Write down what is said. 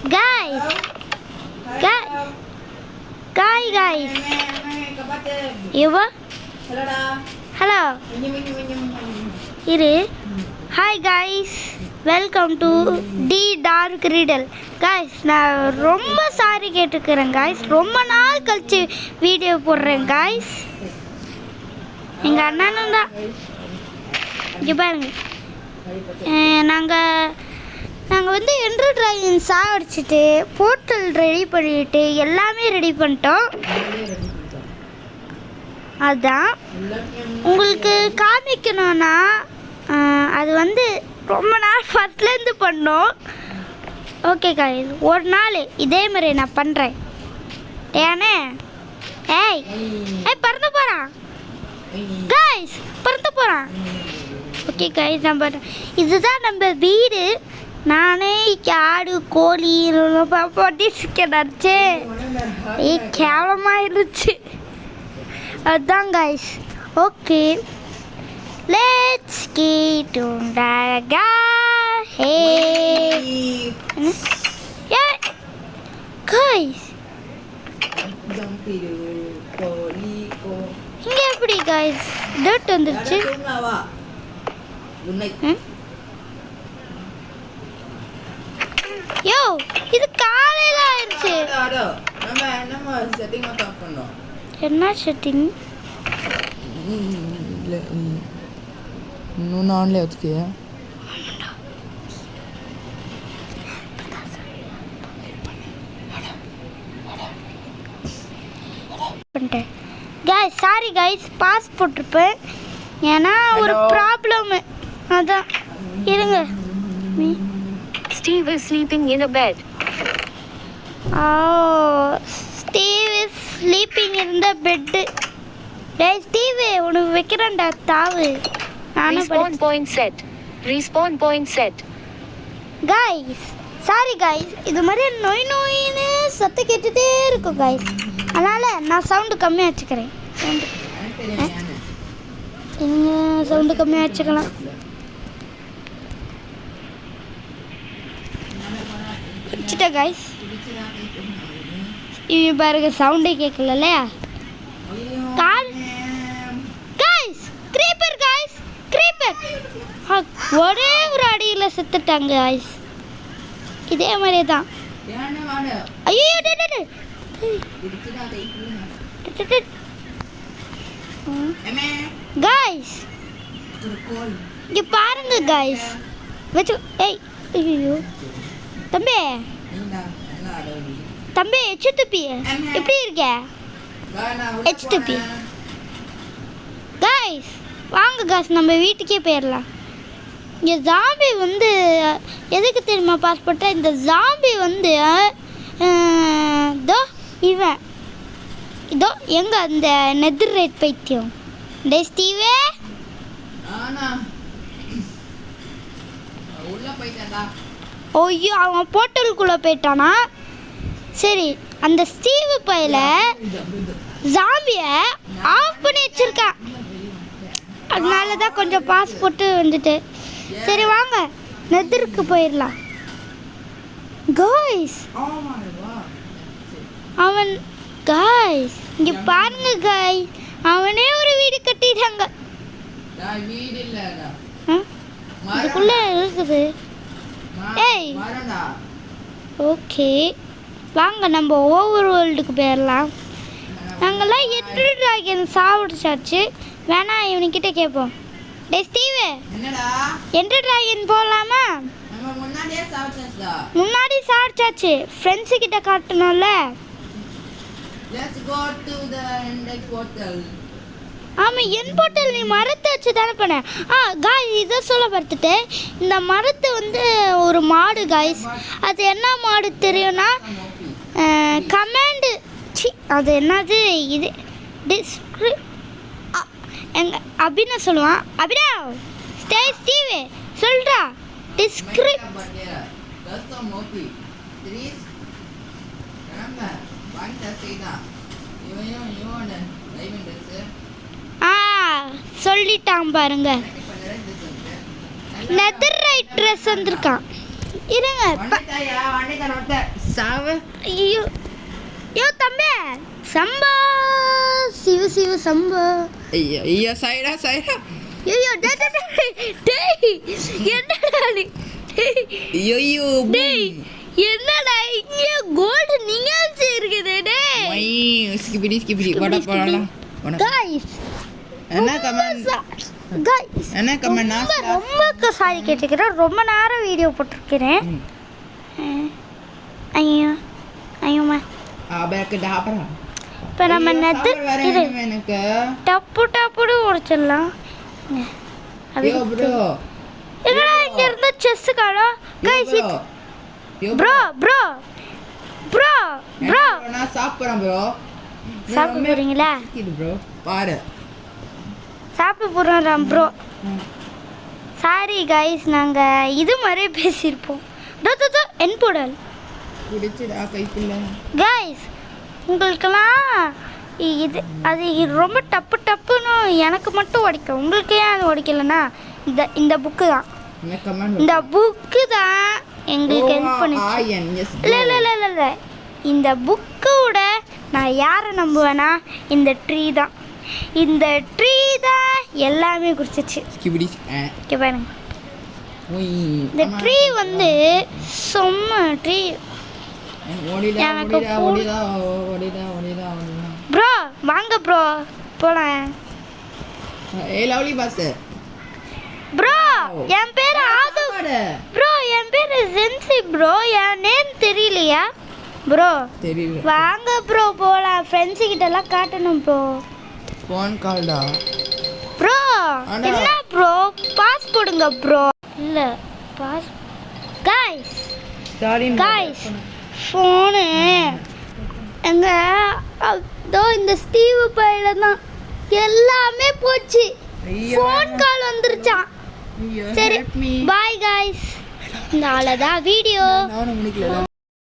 Guys, guys. Eva? Hello. Iru. Hi guys. Welcome to The Dark Riddle. Guys, நான் ரொம்ப sorry கேட்டுக்கிறேன் guys. ரொம்ப நாள் கழிச்சு வீடியோ போடுறேன் guys. எங்கள் அண்ணனும் தான். இங்கே பாருங்க. நாங்கள் வந்து என்ட்ரு டிராகன் சாவடிச்சிட்டு போர்ட்டல் ரெடி பண்ணிட்டு எல்லாமே ரெடி பண்ணிட்டோம். அதுதான் உங்களுக்கு காமிக்கணும்னா அது வந்து ரொம்ப நாள் ஃபஸ்ட்லேருந்து பண்ணோம். ஓகே காய்ஸ், ஒரு நாள் இதே மாதிரி நான் பண்ணுறேன். ஏன்னே ஏய் பறந்து போகிறான் காய்ஸ், பறந்து போகிறான். ஓகே காய்ஸ், இதுதான் நம்ம வீடு. நானே ஆடு கோழி போட்டிருக்க நினச்சி கேவலமாக இருந்துச்சு. அதுதான் guys. Okay, let's get on the guys. இங்கே எப்படி காய்ஸ் டர்ட் வந்துருச்சு? யோ, இது காலையில் ஆயிடுச்சு. என்ன செட்டிங்? இன்னும் ஆன்லைன் வச்சுக்கியா? guys, sorry guys, பாஸ் போட்டிருப்பேன். ஏன்னா ஒரு ப்ராப்ளம், அதான். இருங்க. Steve is sleeping in a bed. Steve is sleeping in the bed. டேய் ஸ்டீவ், உனக்கு வைக்கிறேன்டா தாவு. Respawn point set. Respawn point set. guys, sorry guys, இது மாதிரி நோய் நோயின்னு சத்து கேட்டுட்டே இருக்கும் guys. அதனால் நான் சவுண்டு கம்மியாக வச்சுக்கிறேன். சவுண்டு கம்மியாக வச்சுக்கலாம். வச்சுட்டேன் guys. இவங்க பாருங்க, சவுண்டே கேட்கல இல்லையா? கால் guys, creeper guys, creeper. ஒரே ஒரு அடியில் செத்துட்டாங்க guys. இதே மாதிரியே தான். ஐயோ guys, இங்கே பாருங்க guys. வச்சு ஏய் ஐயோ தம்பி எச்சுத்துப்பி எப்படி இருக்க? எச்சுத்துப்பி காய்ஸ், வாங்க காய்ஸ், நம்ம வீட்டுக்கே போயிடலாம். இங்கே ஜாம்பி வந்து எதுக்கு தெரியுமா பாஸ் போட்டால்? இந்த ஜாம்பி வந்து இதோ இவன் இதோ எங்கே அந்த நெதர் ரேட் பைத்தியம். டே ஸ்டீவே, ஐயோ அவன் போர்ட்டலுக்குள்ளே போயிட்டானா? சரி, அந்த ஸ்டீவ் பையில ஜாம்பியை ஆஃப் பண்ணி வச்சிருக்கான். அதனால தான் கொஞ்சம் பாஸ் போட்டு வந்துட்டு. சரி வாங்க, நெதருக்கு போயிடலாம் காய்ஸ். அவன் காய்ஸ் இங்கே பாருங்க காய்ஸ், அவனே ஒரு வீடு கட்டிட்டாங்க. இதுக்குள்ள இருக்குது. ஏய் ஓகே, வாங்க நம்ம ஓவர் வேர்ல்டுக்கு போயிடலாம். நாங்கள்லாம் எட்டு டிராகன் சாப்பிடுச்சாச்சு. வேணா இவனுக்கிட்ட கேட்போம். டே ஸ்டீவு, எட்டு டிராகன் போகலாமா? முன்னாடி சாப்பிடுச்சாச்சு, ஃப்ரெண்ட்ஸு கிட்ட காட்டணும்ல. ஆமாம், என் போர்ட்டல் நீ மரத்தை வச்சு தானே பண்ண. காய்ஸ், இதை சொல்ல பார்த்துட்டு, இந்த மரத்தை வந்து ஒரு மாடு காய்ஸ். அது என்ன மாடு தெரியும்னா கமாண்டு அது என்னது இது எங்க அபினா சொல்லுவான். அபினா ஸ்டீவ் சொல்றா டிஸ்கிரிப் சொல்லிட்டான் பாருங்க. நெதர் ரைட் ட்ரெஸ் வந்திருக்கான். இருங்க ஐயோ ஐயோ தம்பி சம்பா சிவ சம்பா ஐயோ சைடா ஐயோ டேய் என்னடா நீ ஐயோ டேய் என்னடா இங்க கோல்ட் நீங்க இருக்குது டேய் ஸ்கிபிடி வட போடலாம் गाइस என்ன கமெண்ட் गाइस என்ன கமெண்ட் ரொம்ப சாரி கேட்டுக்கிறேன் ரொம்ப நேரம் வீடியோ போட்டுருக்கிறேன் ஐயோமா பேக் டாபரா இப்போ நம்ம நெத்து இது எனக்கு டப்பு உடைச்சிடலாம் ஐயோ ப்ரோ என்னடா இங்க இருந்த செஸ் காணோம் गाइस ப்ரோ நான் சாப்பிடுறேன் ப்ரோ சாப்பிட போறீங்களா இது ப்ரோ பாரு சாப்பிட போறோம் ப்ரோ சாரி गाइस நாங்க இது மாதிரி பேசியிருப்போம் தோ என் போடல் குடிச்சுடா கைக்குள்ள गाइस உங்களுக்கெல்லாம் இது அது ரொம்ப டப்புன்னு எனக்கு மட்டும் உடைக்கும் உங்களுக்கு ஏன் அது உடைக்கலன்னா இந்த புக்கு தான் என்ன கமெண்ட் இந்த புக்கு தான் எங்களுக்கு ஹெல்ப் பண்ணுச்சு இல்லை இந்த புக்கோட நான் யாரை நம்புவேன்னா இந்த ட்ரீ தான் எல்லாமே குடிச்சிச்சு ஸ்கிபிடி ஓகே பாருங்க இந்த ட்ரீ வந்து செம்ம ட்ரீ எனக்கு ஓடிடா ப்ரோ வாங்க ப்ரோ போலாம் ஏய் லவ்லி பாஸ் ப்ரோ என் பேர் ஆது ப்ரோ என் பேர் ஜென்சி ப்ரோ என் நேம் தெரியலையா ப்ரோ தெரியல வாங்க ப்ரோ போலாம் ஃப்ரெண்ட்ஸ் கிட்ட எல்லாம் காட்டணும் ப்ரோ ஃபோன் கால்டா ப்ரோ என்ன ப்ரோ பாஸ் போடுங்க ப்ரோ இல்ல பாஸ் गाइस ஃபோனு எங்க அதோ இந்த ஸ்டீவ் பையில தான் எல்லாமே போச்சு ஃபோன் கால் வந்துருச்சான் சரி பாய் गाइस இந்த ஆளதான் வீடியோ நானும் முடிக்கல